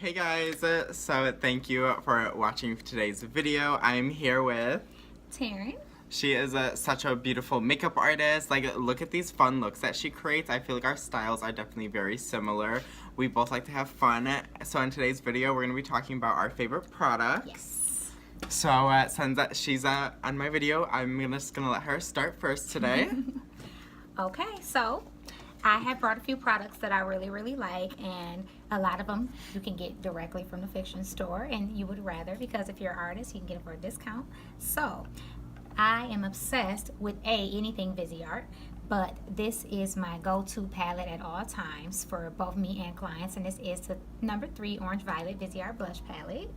Hey guys, so thank you for watching today's video. I'm here with Taryn. She is such a beautiful makeup artist. Like, look at these fun looks that she creates. I feel like our styles are definitely very similar. We both like to have fun. So in today's video, we're going to be talking about our favorite products. Yes. So since she's on my video, I'm just going to let her start first today. Okay, so I have brought a few products that I really like, and a lot of them you can get directly from the fiction store, and you would rather, because if you're an artist, you can get it for a discount. So I am obsessed with anything Viseart, but this is my go-to palette at all times for both me and clients, and this is the number 3 Orange Violet Viseart Blush Palette.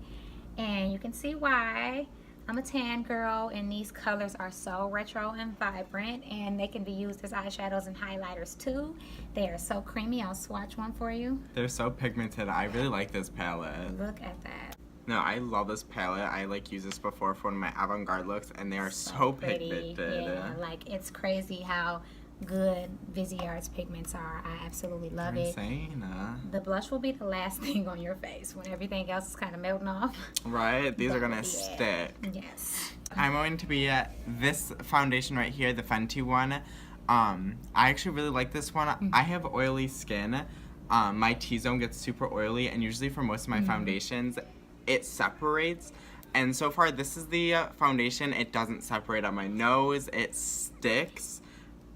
And you can see why I'm a tan girl, and these colors are so retro and vibrant, and they can be used as eyeshadows and highlighters too. They are so creamy. I'll swatch one for you. They're so pigmented. I really like this palette. Look at that. No, I love this palette. I used this before for one of my avant-garde looks, and they are so pretty. pigmented. Yeah, like it's crazy how good Viseart's pigments are. I absolutely love it. Insane. The blush will be the last thing on your face when everything else is kind of melting off. Right? These are gonna stick. Yes. I'm going to be this foundation right here, the Fenty one. I actually really like this one. I have oily skin. My T-zone gets super oily, and usually for most of my foundations, it separates. And so far, this is the foundation. It doesn't separate on my nose. It sticks.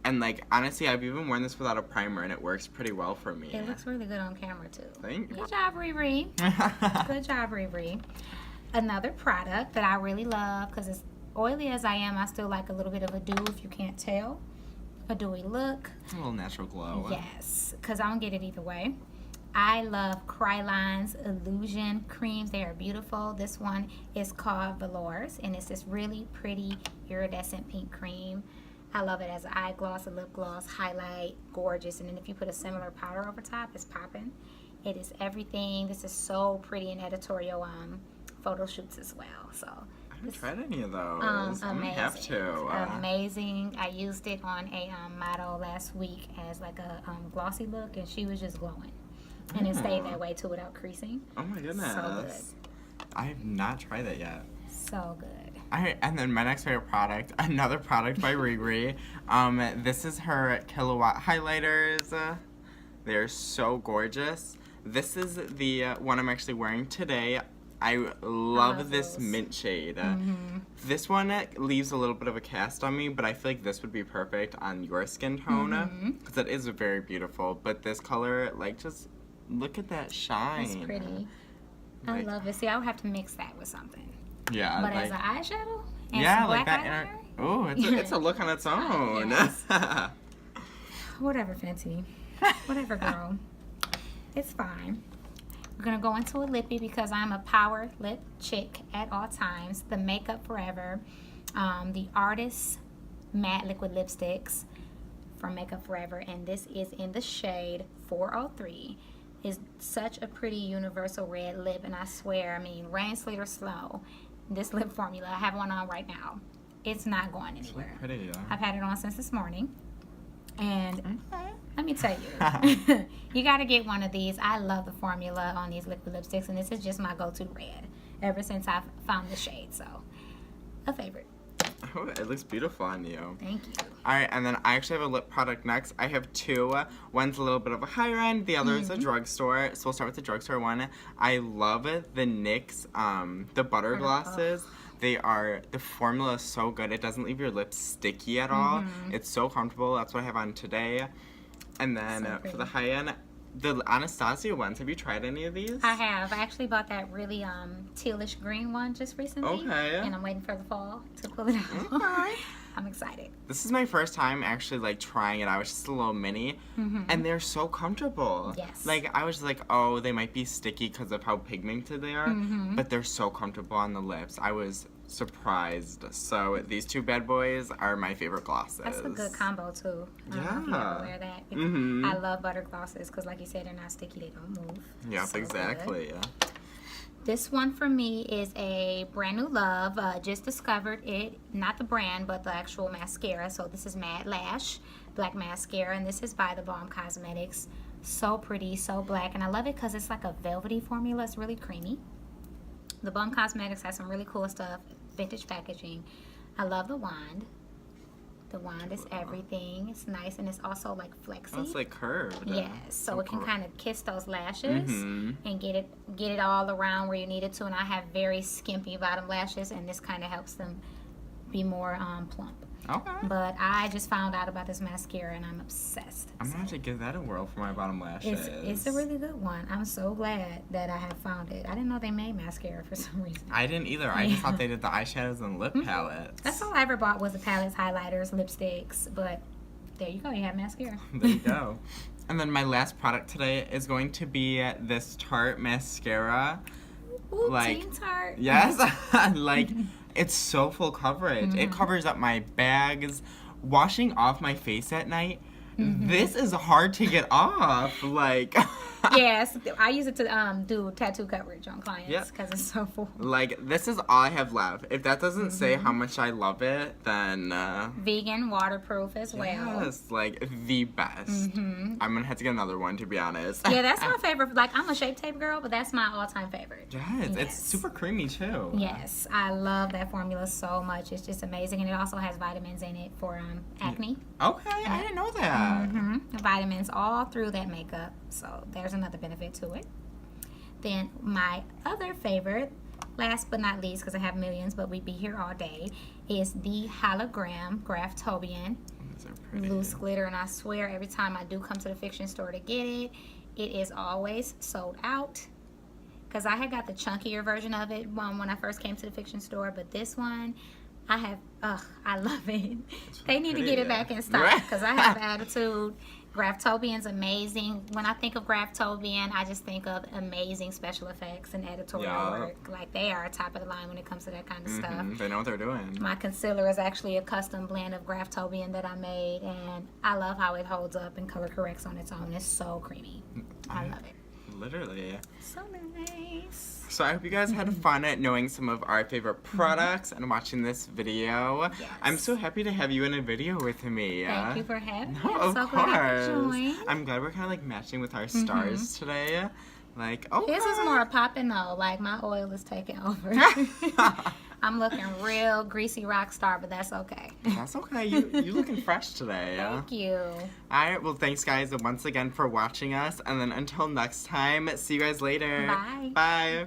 And like, honestly, I've even worn this without a primer, and it works pretty well for me. It looks really good on camera too. Thank you. Good job, Riri. Good job, Riri. Another product that I really love, because as oily as I am, I still like a little bit of a dew, if you can't tell. A dewy look. A little natural glow. Yes, because I don't get it either way. I love Kryline's Illusion creams. They are beautiful. This one is called Velours, and it's this really pretty iridescent pink cream. I love it as an eye gloss, a lip gloss, highlight, gorgeous. And then if you put a similar powder over top, it's popping. It is everything. This is so pretty in editorial photo shoots as well. So I haven't tried any of those. amazing. I'm gonna have to. Amazing. I used it on a model last week as like a glossy look, and she was just glowing. And it stayed that way too without creasing. Oh my goodness. So good. I have not tried that yet. So good. Alright, and then my next favorite product, another product by Riri. This is her Kilowatt highlighters. They're so gorgeous. This is the one I'm actually wearing today. I love this mint shade. This one leaves a little bit of a cast on me, but I feel like this would be perfect on your skin tone, because it is very beautiful. But this color, like, just look at that shine. It's pretty. I love it. See, I would have to mix that with something. Yeah. But like, as an eyeshadow? And yeah, some like black that. eyeliner? Oh, it's a look on its own. Yes. Whatever, Fenty. Whatever, girl. It's fine. We're going to go into a lippy because I'm a power lip chick at all times. The Makeup Forever. The Artist Matte Liquid Lipsticks from Makeup Forever. And this is in the shade 403. Is such a pretty universal red lip, and I swear, I mean, rain, sleet, or snow, this lip formula, I have one on right now, it's not going anywhere. It's pretty, yeah. I've had it on since this morning, and let me tell you, you got to get one of these. I love the formula on these liquid lipsticks, and this is just my go-to red ever since I've found the shade, so a favorite. Oh, it looks beautiful on you. Thank you. Alright, and then I actually have a lip product next. I have two. One's a little bit of a higher end, the other is a drugstore. So we'll start with the drugstore one. I love the NYX, the butter glosses. They are, the formula is so good. It doesn't leave your lips sticky at all. It's so comfortable. That's what I have on today. And then for the high end, the Anastasia ones. Have you tried any of these? I have. I actually bought that really tealish green one just recently. Okay. And I'm waiting for the fall to pull it out. Okay. I'm excited. This is my first time actually like trying it out. It's just a little mini, and they're so comfortable. Yes. Like I was just like, oh, they might be sticky because of how pigmented they are, but they're so comfortable on the lips. I was surprised. So these two bad boys are my favorite glosses. That's a good combo too. I don't know if you ever wear that. I love butter glosses because, like you said, they're not sticky. They don't move. Yep, So exactly. good. Yeah. This one for me is a brand new love. Just discovered it, not the brand, but the actual mascara. So this is Mad Lash Black Mascara, and this is by the Balm Cosmetics. So pretty, so black, and I love it because it's like a velvety formula. It's really creamy. The Bum Cosmetics has some really cool stuff, vintage packaging. I love the wand. The wand is everything. It's nice, and it's also like flexy. Oh, it's like curved. Yes, so it can kind of kiss those lashes Mm-hmm. and get it all around where you need it to. And I have very skimpy bottom lashes, and this kind of helps them be more plump. Okay. But I just found out about this mascara, and I'm obsessed. I'm gonna have to give that a whirl for my bottom lashes. It's a really good one. I'm so glad that I have found it. I didn't know they made mascara for some reason. I didn't either. I just thought they did the eyeshadows and lip palettes. That's all I ever bought was the palettes, highlighters, lipsticks. But there you go. You have mascara. There you go. And then my last product today is going to be this Tarte mascara. Ooh, Like, Teen Tart. Yes, like it's so full coverage. It covers up my bags. Washing off my face at night, this is hard to get off. Like, Yes, I use it to do tattoo coverage on clients because it's so full. like this is all I have left. If that doesn't say how much I love it, then Vegan, waterproof as well. yes, like the best. I'm gonna have to get another one to be honest. Yeah, that's my favorite. Like, I'm a Shape Tape girl, but that's my all-time favorite. Yes, it's super creamy too. Yes, I love that formula so much. It's just amazing, and it also has vitamins in it for acne. Okay, I didn't know that. Vitamins all through that makeup, so there's another benefit to it. Then my other favorite, last but not least, because I have millions, but we'd be here all day, is the Hologram Graftobian These are pretty. loose glitter, and I swear every time I do come to the fiction store to get it, it is always sold out. Because I had got the chunkier version of it when I first came to the fiction store, but this one, I love it. They need to get it back in stock because I have attitude. Graftobian's amazing. When I think of Graftobian, I just think of amazing special effects and editorial work. Like, they are top of the line when it comes to that kind of stuff. They know what they're doing. My concealer is actually a custom blend of Graftobian that I made, and I love how it holds up and color corrects on its own. It's so creamy. I love it. Literally. So nice. So I hope you guys had fun at knowing some of our favorite products and watching this video. Yes. I'm so happy to have you in a video with me. Thank you for having me. No, I'm of so course. glad I could join. I'm glad we're kind of like matching with our stars today. Like, oh, This is more popping though. Like, my oil is taking over. I'm looking real greasy rock star, but that's okay. That's okay. You looking fresh today. Thank you. All right. Well, thanks guys once again for watching us, and then until next time, see you guys later. Bye. Bye.